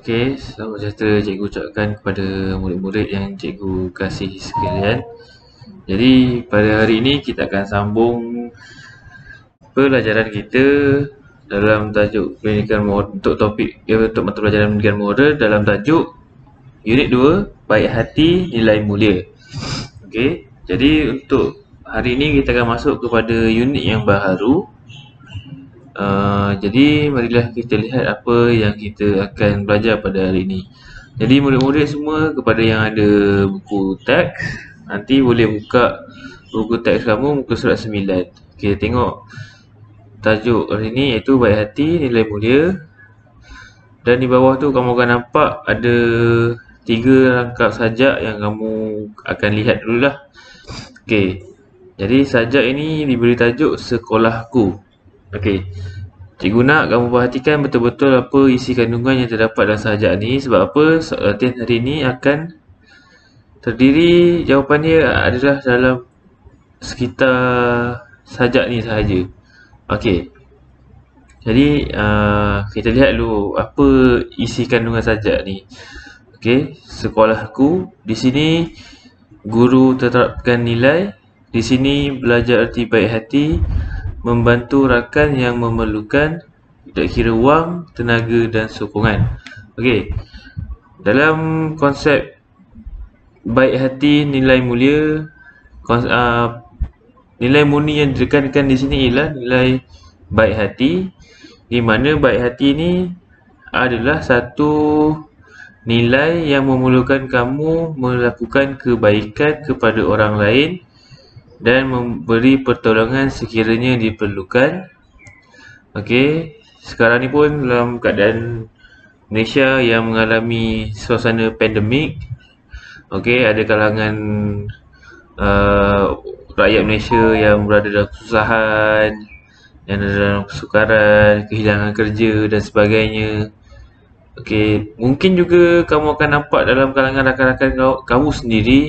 Okey, selamat sejahtera cikgu ucapkan kepada murid-murid yang cikgu kasihi sekalian. Jadi pada hari ini kita akan sambung pelajaran kita dalam tajuk pendidikan moral untuk topik untuk mata pelajaran pendidikan moral dalam tajuk unit 2 baik hati nilai mulia. Okey, jadi untuk hari ini kita akan masuk kepada unit yang baru. Jadi marilah kita lihat apa yang kita akan belajar pada hari ini. Jadi murid-murid semua, kepada yang ada buku teks, nanti boleh buka buku teks kamu muka surat 9. Kita tengok tajuk hari ini iaitu baik hati nilai mulia. Dan di bawah tu kamu akan nampak ada 3 rangkap sajak yang kamu akan lihat dululah. Okey. Jadi sajak ini diberi tajuk sekolahku. Okey. Cikgu nak kamu perhatikan betul-betul apa isi kandungan yang terdapat dalam sajak ni. Sebab apa? Latihan hari ini akan terdiri, jawapannya adalah dalam sekitar sajak ni sahaja. Okey. Jadi kita lihat dulu apa isi kandungan sajak ni. Okey, sekolahku. Di sini guru terapkan nilai. Di sini belajar erti baik hati, membantu rakan yang memerlukan, tidak kira wang, tenaga dan sokongan. Okey. Dalam konsep baik hati nilai mulia, nilai murni yang ditekankan di sini ialah nilai baik hati, di mana baik hati ini adalah satu nilai yang memerlukan kamu melakukan kebaikan kepada orang lain dan memberi pertolongan sekiranya diperlukan. Okey, sekarang ni pun dalam keadaan Malaysia yang mengalami suasana pandemik. Okey, ada kalangan rakyat Malaysia yang berada dalam kesusahan, yang ada dalam kesukaran, kehilangan kerja dan sebagainya. Okey, mungkin juga kamu akan nampak dalam kalangan rakan-rakan kamu sendiri,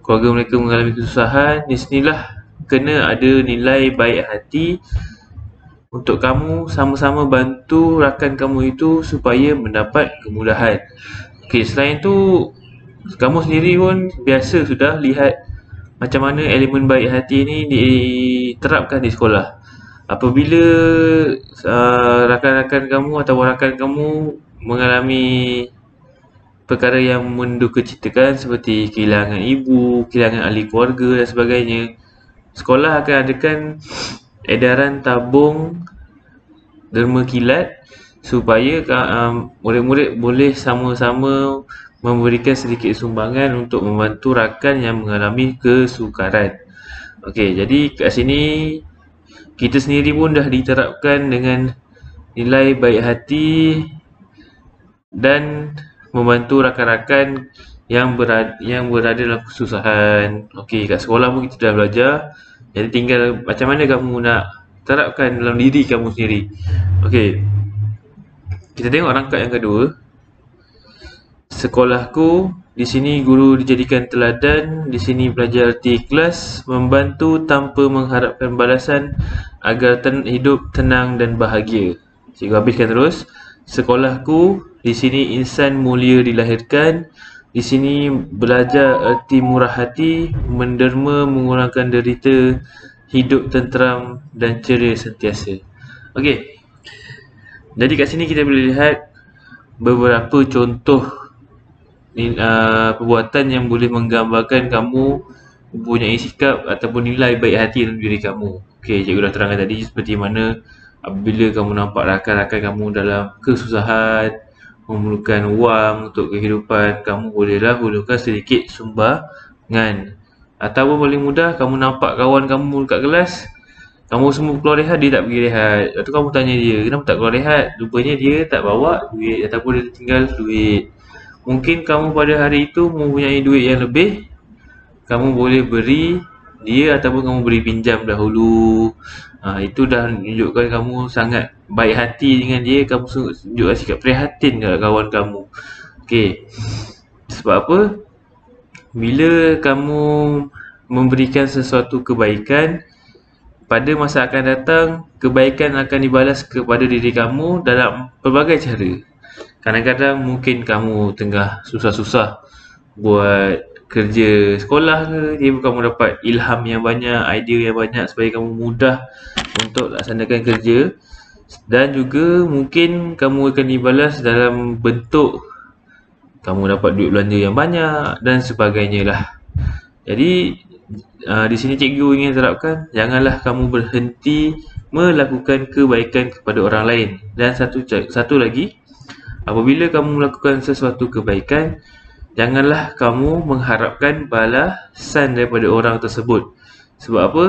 keluarga mereka mengalami kesusahan. Di sinilah kena ada nilai baik hati untuk kamu sama-sama bantu rakan kamu itu supaya mendapat kemudahan. Okey, selain itu kamu sendiri pun biasa sudah lihat macam mana elemen baik hati ini diterapkan di sekolah. Apabila rakan-rakan kamu atau rakan kamu mengalami perkara yang mendukacitakan seperti kehilangan ibu, kehilangan ahli keluarga dan sebagainya, sekolah akan adakan edaran tabung derma kilat supaya murid-murid boleh sama-sama memberikan sedikit sumbangan untuk membantu rakan yang mengalami kesukaran. Okey, jadi kat sini kita sendiri pun dah diterapkan dengan nilai baik hati dan membantu rakan-rakan yang berada dalam kesusahan. Okey, kat sekolah pun kita dah belajar. Jadi tinggal macam mana kamu nak terapkan dalam diri kamu sendiri. Okey. Kita tengok rangkap yang kedua. Sekolahku, di sini guru dijadikan teladan, di sini belajar erti ikhlas, membantu tanpa mengharapkan balasan agar hidup tenang dan bahagia. Cikgu habiskan terus. Sekolahku, di sini insan mulia dilahirkan, di sini belajar erti murah hati, menderma mengurangkan derita, hidup tenteram dan ceria sentiasa. Okey. Jadi kat sini kita boleh lihat beberapa contoh perbuatan yang boleh menggambarkan kamu mempunyai sikap ataupun nilai baik hati dalam diri kamu. Okey, cikgu dah terangkan tadi seperti mana apabila kamu nampak rakan-rakan kamu dalam kesusahan, memerlukan wang untuk kehidupan, kamu bolehlah hulurkan sedikit sumbangan. Ataupun paling mudah, kamu nampak kawan kamu kat kelas, kamu semua keluar rehat, dia tak pergi rehat. Lepas tu kamu tanya dia, kenapa tak keluar rehat? Rupanya dia tak bawa duit ataupun dia tinggal duit. Mungkin kamu pada hari itu mempunyai duit yang lebih, kamu boleh beri dia ataupun kamu beri pinjam dahulu. Itu dah menunjukkan kamu sangat baik hati dengan dia, kamu tunjukkan sikap prihatin kepada kawan kamu. Okey. Sebab apa? Bila kamu memberikan sesuatu kebaikan, pada masa akan datang, kebaikan akan dibalas kepada diri kamu dalam pelbagai cara. Kadang-kadang mungkin kamu tengah susah-susah buat kerja sekolah ke, tiba kamu dapat ilham yang banyak, idea yang banyak supaya kamu mudah untuk laksanakan kerja, dan juga mungkin kamu akan dibalas dalam bentuk kamu dapat duit belanja yang banyak dan sebagainya lah. Jadi di sini cikgu ingin terapkan, janganlah kamu berhenti melakukan kebaikan kepada orang lain. Dan satu lagi, apabila kamu melakukan sesuatu kebaikan, janganlah kamu mengharapkan balasan daripada orang tersebut. Sebab apa?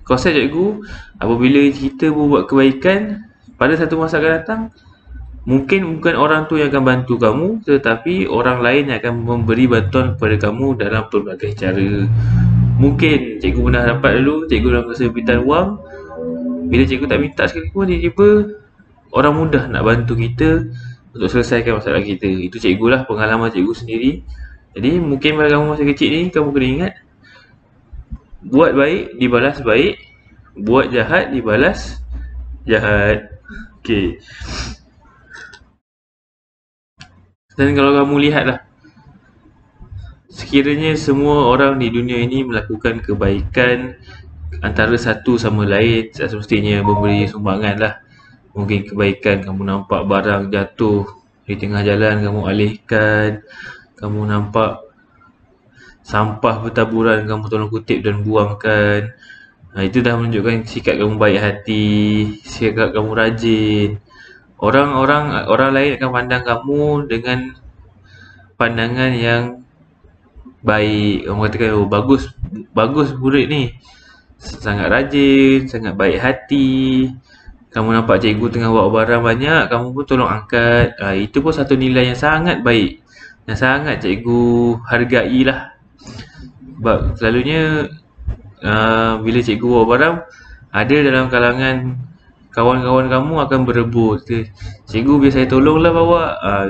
Konsep cikgu, apabila kita buat kebaikan, pada satu masa akan datang, mungkin bukan orang tu yang akan bantu kamu, tetapi orang lain yang akan memberi bantuan kepada kamu dalam pelbagai cara. Mungkin cikgu pernah dapat dulu, cikgu dalam kesempitan wang, bila cikgu tak minta sekali pun, tiba-tiba orang mudah nak bantu kita untuk selesaikan masalah kita. Itu cikgu lah, pengalaman cikgu sendiri. Jadi mungkin pada kamu masa kecil ni, kamu kena ingat, buat baik dibalas baik, buat jahat dibalas jahat. Okay. Dan kalau kamu lihatlah, sekiranya semua orang di dunia ini melakukan kebaikan antara satu sama lain, semestinya memberi sumbangan lah. Mungkin kebaikan kamu nampak barang jatuh di tengah jalan, kamu alihkan. Kamu nampak sampah bertaburan, kamu tolong kutip dan buangkan. Itu dah menunjukkan sikap kamu baik hati, sikap kamu rajin. Orang lain akan pandang kamu dengan pandangan yang baik. Kamu katakan, oh bagus murid ni, sangat rajin, sangat baik hati. Kamu nampak cikgu tengah bawa barang banyak, kamu pun tolong angkat. Itu pun satu nilai yang sangat baik, yang sangat cikgu hargai lah. Sebab selalunya bila cikgu bawa barang, ada dalam kalangan kawan-kawan kamu akan berebut. Cikgu biar saya tolonglah bawa.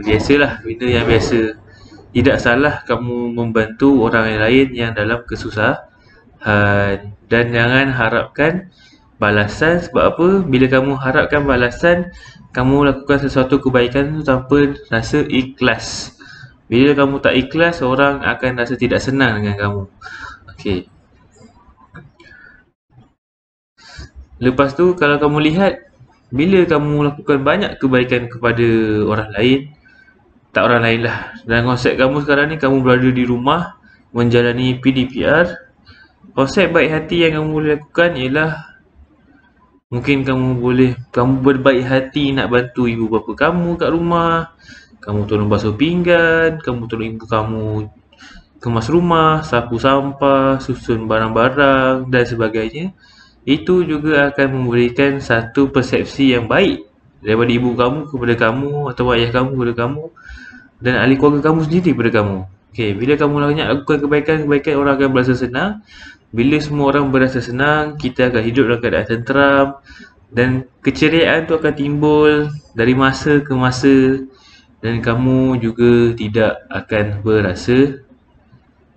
Biasalah, benda yang biasa. Tidak salah kamu membantu orang lain yang dalam kesusahan, dan jangan harapkan balasan. Sebab apa? Bila kamu harapkan balasan, kamu lakukan sesuatu kebaikan itu tanpa rasa ikhlas. Bila kamu tak ikhlas, orang akan rasa tidak senang dengan kamu. Okey. Lepas tu, kalau kamu lihat, bila kamu lakukan banyak kebaikan kepada orang lain, tak orang lain lah, dan konsep kamu sekarang ni, kamu berada di rumah menjalani PDPR, konsep baik hati yang kamu boleh lakukan ialah, mungkin kamu berbaik hati nak bantu ibu bapa kamu kat rumah. Kamu tolong basuh pinggan, kamu tolong ibu kamu kemas rumah, sapu sampah, susun barang-barang dan sebagainya. Itu juga akan memberikan satu persepsi yang baik daripada ibu kamu kepada kamu, atau ayah kamu kepada kamu, dan ahli keluarga kamu sendiri kepada kamu. Okay, bila kamu lakukan kebaikan, orang akan berasa senang. Bila semua orang berasa senang, kita akan hidup dalam keadaan tenteram, dan keceriaan tu akan timbul dari masa ke masa, dan kamu juga tidak akan berasa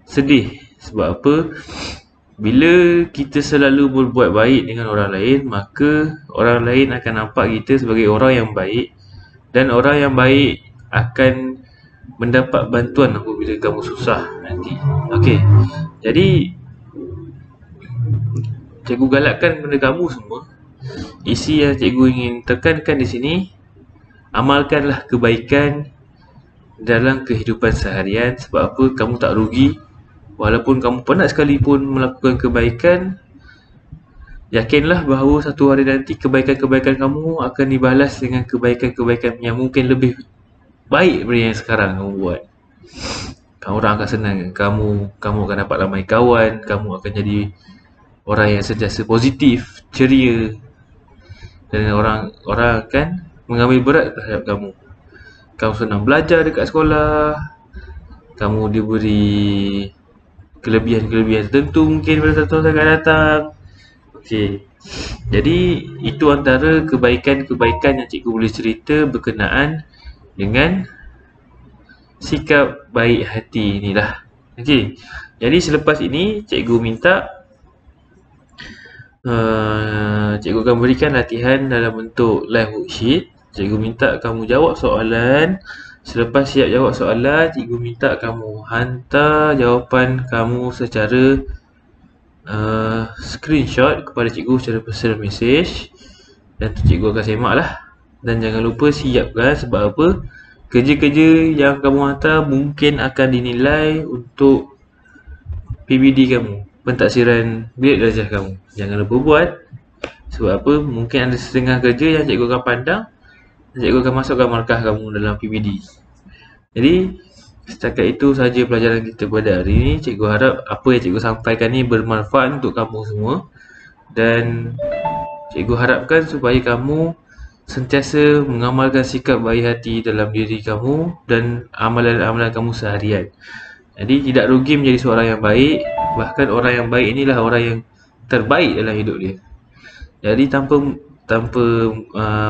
sedih. Sebab apa? Bila kita selalu berbuat baik dengan orang lain, maka orang lain akan nampak kita sebagai orang yang baik, dan orang yang baik akan mendapat bantuan apabila kamu susah nanti. Okey. Jadi cikgu galakkan kepada kamu semua, isi yang cikgu ingin tekankan di sini, amalkanlah kebaikan dalam kehidupan seharian. Sebab apa? Kamu tak rugi. Walaupun kamu penat sekalipun melakukan kebaikan, yakinlah bahawa satu hari nanti kebaikan-kebaikan kamu akan dibalas dengan kebaikan-kebaikan yang mungkin lebih baik daripada yang sekarang kamu buat. Orang akan senang dengan kamu akan dapat ramai kawan, kamu akan jadi orang yang sentiasa positif, ceria, dan orang akan mengambil berat terhadap kamu. Kamu senang belajar dekat sekolah, kamu diberi kelebihan-kelebihan tertentu mungkin pada satu tahun akan datang. Okey. Jadi itu antara kebaikan-kebaikan yang cikgu boleh cerita berkenaan dengan sikap baik hati inilah. Okey. Jadi selepas ini cikgu minta cikgu akan berikan latihan dalam bentuk live worksheet. Cikgu minta kamu jawab soalan Selepas siap jawab soalan, cikgu minta kamu hantar jawapan kamu secara screenshot kepada cikgu secara personal message, dan tu cikgu akan semak lah. Dan jangan lupa siapkan, sebab apa? Kerja-kerja yang kamu hantar mungkin akan dinilai untuk PBD kamu, pentaksiran bilik darjah kamu. Jangan lupa buat. Sebab apa? Mungkin ada setengah kerja yang cikgu akan pandang, cikgu akan masukkan markah kamu dalam PBD. Jadi setakat itu sahaja pelajaran kita pada hari ini. Cikgu harap apa yang cikgu sampaikan ni bermanfaat untuk kamu semua, dan cikgu harapkan supaya kamu sentiasa mengamalkan sikap baik hati dalam diri kamu dan amalan-amalan kamu seharian. Jadi tidak rugi menjadi seorang yang baik. Bahkan orang yang baik inilah orang yang terbaik dalam hidup dia. Jadi tanpa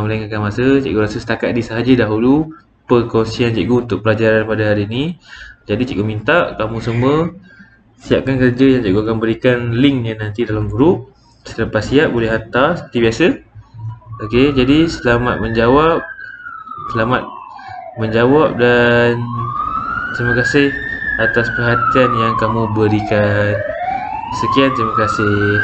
melengahkan masa, cikgu rasa setakat ini sahaja dahulu perkongsian cikgu untuk pelajaran pada hari ini. Jadi cikgu minta kamu semua siapkan kerja yang cikgu akan berikan linknya nanti dalam grup. Selepas siap boleh hantar seperti biasa. Okey, jadi selamat menjawab dan terima kasih atas perhatian yang kamu berikan. Sekian, terima kasih.